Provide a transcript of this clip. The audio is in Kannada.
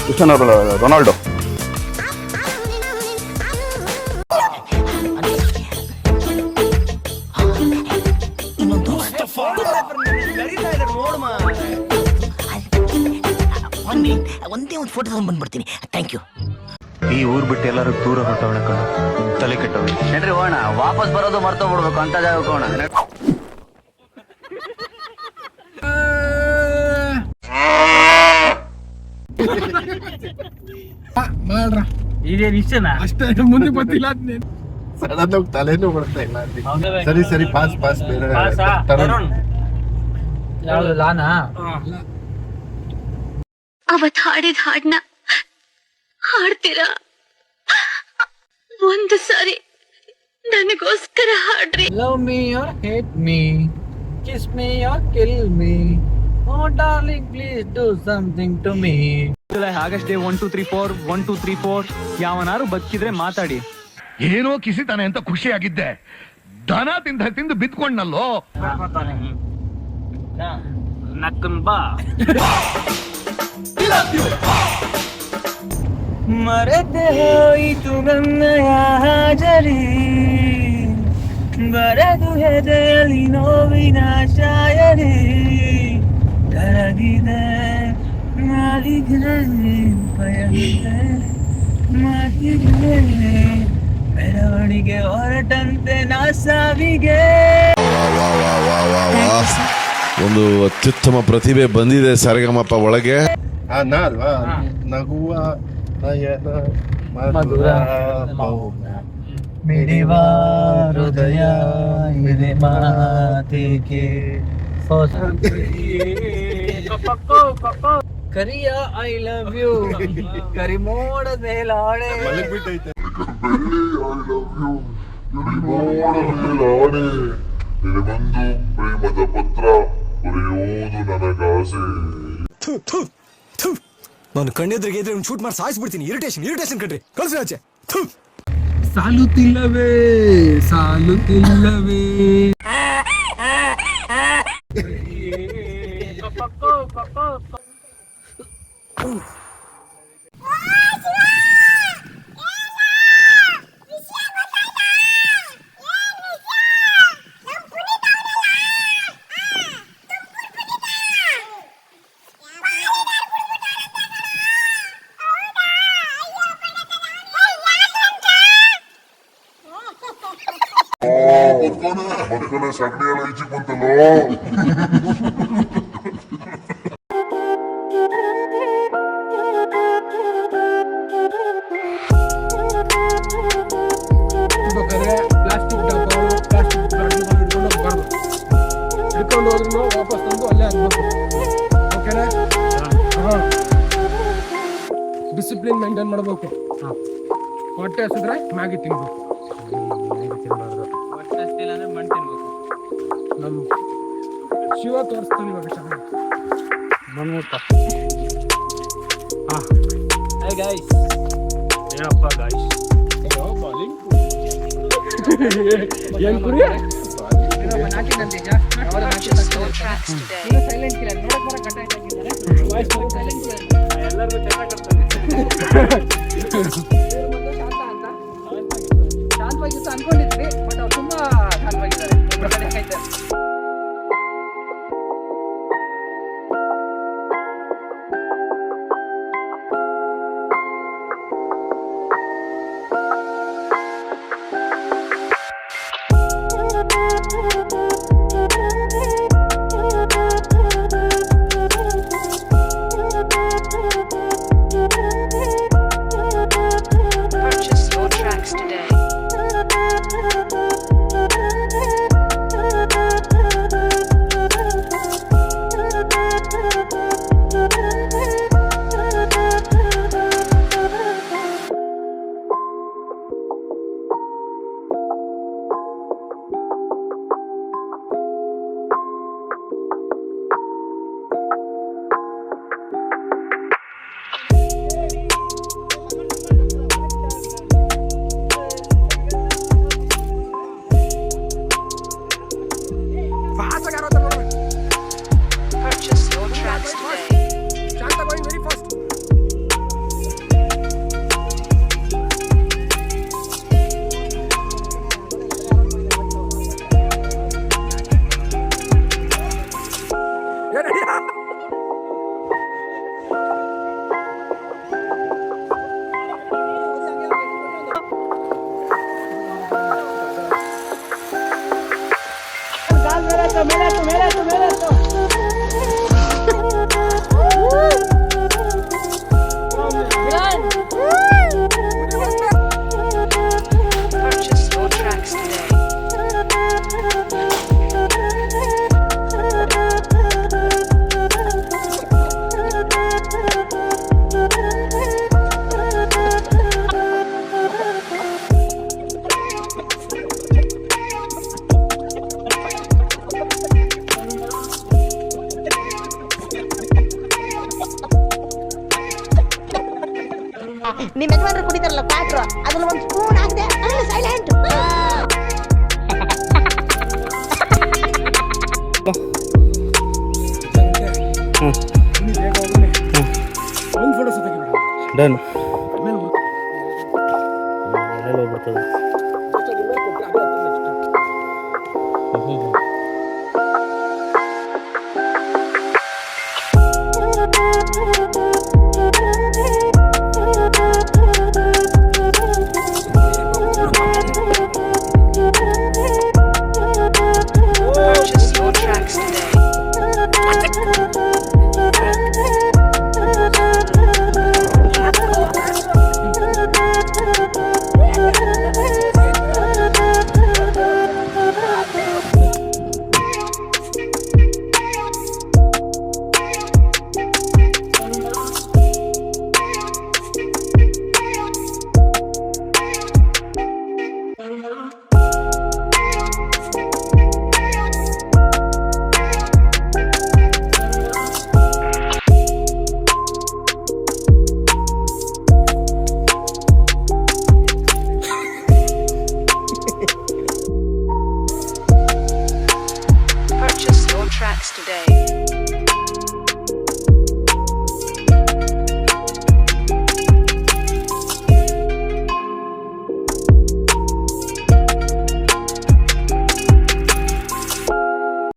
Cristiano Ronaldo. ಒಂದೇ ಒಂದು ಫೋಟೋ ತಗೊಂಡ್ ಬಂದ್ಬಿಡ್ತೀನಿ. Thank you. ಈ ಊರ್ ಬಿಟ್ಟು ಎಲ್ಲರೂ ದೂರ ಹೊಟ್ಟವಳ ಕಣ, ತಲೆ ಕೆಟ್ಟವಳು. ಏನ್ರಿ ಹೋಣ, ವಾಪಸ್ ಬರೋದು ಮರ್ತೋಗ್ಬಿಡ್ಬೇಕು ಅಂತ ಜಾಗಕ್ಕೆ ಹೋಣ. ಮಾಡ್ರ ಇದೇನು ಇಷ್ಟನಾ? ಅಷ್ಟೇ, ಮುಂದೆ ಗೊತ್ತಿಲ್ಲ. ಸಡನ್ ಆಗಿ ತಲೆನೂ ಬರ್ತಾ ಇಲ್ಲ. ಸರಿ ಸರಿ, ಪಾಸ್ ಪಾಸ್. ಬೇರೆ ಯಾವ್ದು ಲಾನಾ? ಅವತ್ ಹಾಡಿದ ಹಾಡ್ನ ಹಾಡ್ತೀರಾ? ಒಂದು ಸಾರಿ ನನಗೋಸ್ಕರ ಹಾಡ್ರಿ. Love me or hate me, kiss me or kill me, oh darling please do something to me. August 1 2 3 4 1 2 3 4 ಯಾವನಾರು ಬದುಕಿದ್ರೆ ಮಾತಾಡಿ. ಏನೋ ಕಿಸಿತಾನೆ ಅಂತ ಖುಷಿಯಾಗಿದ್ದೆ, ದನ ತಿಂದು ಬಿದ್ಕೊಂಡ್ನಲ್ಲೋ. ನಕ್ಕನ್ ಬಾ. ಮರೆತೆ ಹೋಯಿತು ನನ್ನಯ ಹಾಜರಿ, ಬರದು ಹೆದೆಯಲ್ಲಿ ನೋವಿನ ಶಾಯರಿ, ಕರಗಿದೆ ನಾಲಿಗೆಯಲ್ಲಿ ಭಯವಿದೆ, ಮಾತಿಗೆ ಮೆರವಣಿಗೆ ಹೊರಟಂತೆ ನಾ ಸಾವಿಗೆ. ಒಂದು ಅತ್ಯುತ್ತಮ ಪ್ರತಿಭೆ ಬಂದಿದೆ ಸರಿಗಮಪ ಒಳಗೆ. ನಾ ಅಲ್ವಾ? ನಗುವ ನಯನ ಮಧುರ ಮೌನ ಮಿಡಿವ ಹೃದಯ ಇದೆ ಮಾತಿಗೆ ಕರಿಯ ಐ ಲವ್ ಯು ಕರಿಮೋಡ ಮೇಲಾಳೆ ಪ್ರೇಮದ ಪತ್ರ ಬರೆಯೋದು ನನಗಾಸೆ. ನಾನು ಕಣ್ಣೆದ್ರಿಗೆ ಇದ್ರೆ ಶೂಟ್ ಮಾಡಿ ಸಾಯಿಸ್ಬಿಡ್ತೀನಿ. ಇರಿಟೇಷನ್ ಕಣ್ರಿ, ಕಳ್ಸಿ ಆಚೆ. ಸಾಲುತ್ತಿಲ್ಲವೇ ಸಾಲುತ್ತಿಲ್ಲವೇ. ಮಕ್ಕಳ ಸಗಣಿ ಎಲ್ಲ ಈಚೆ ಬಂತಲ್ಲೋ. ಪ್ಲಾಸ್ಟಿಕ್ ಡಬ್ಬಗಳು, ಪ್ಲಾಸ್ಟಿಕ್ ಬಾಟಲ್ಗಳು ಹಿಡ್ಕೊಂಡು ಹೋಗ್ಬಾರ್ದು. ಹಿಡ್ಕೊಂಡು ಹೋದ್ರೂ ವಾಪಸ್ ತಂದು ಅಲ್ಲೇ ಹಾಕ್ಬೇಕು. ಓಕೆನಾ? ಡಿಸಿಪ್ಲಿನ್ ಮೇಂಟೈನ್ ಮಾಡಬೇಕು. ಹೊಟ್ಟೆ ಹಸಿದ್ರೆ ಮ್ಯಾಗಿ ತಿನ್ಬೇಕು. ನಮ್ಮ ಶಿವ ತೋರಿಸ್ತಾನೆ ಇವಾಗ ಚೆನ್ನಾಗಿ. Hey guys. ಏನಪ್ಪ ಗಾಯ್ಸ್? ಏನ್ ಕುರಿ? ಎಲ್ಲರಿಗೂ ಶಾಂತವಾಗಿತ್ತು ಅನ್ಕೊಂಡಿದ್ವಿ, ಬಟ್ ಅವ್ರು ತುಂಬಾ ಶಾಂತವಾಗಿದ್ದಾರೆ. Purchase your tracks today. ನಿಮ್ಮ ಯಜಮಾನ್ರು ಕುಡಿತಾರಲ್ಲ ಕ್ವಾಟ್ರು ಅದ್ರಲ್ಲಿ ಒಂದು ಸ್ಪೂನ್ ಹಾಕಿದೆ ಸೈಲೆಂಟ್. ಇಲ್ಲಿ ಬೇಗ ಹೋಗೋಣ. ಒಂದು ಫೋಟೋ ಸಹ ತೆಗಿಬೇಡ. ಡನ್. ಆಮೇಲೆ ಹೋಗ್ತೀನಿ. ಹೋಗ್ಬಿಡ್ತದೆ. Just ಅದು ಮೇಲೆ ಕೊಟ್ರೆ ಅದೇ ಹತ್ತಿರ next. Purchase your tracks today. Purchase your tracks today.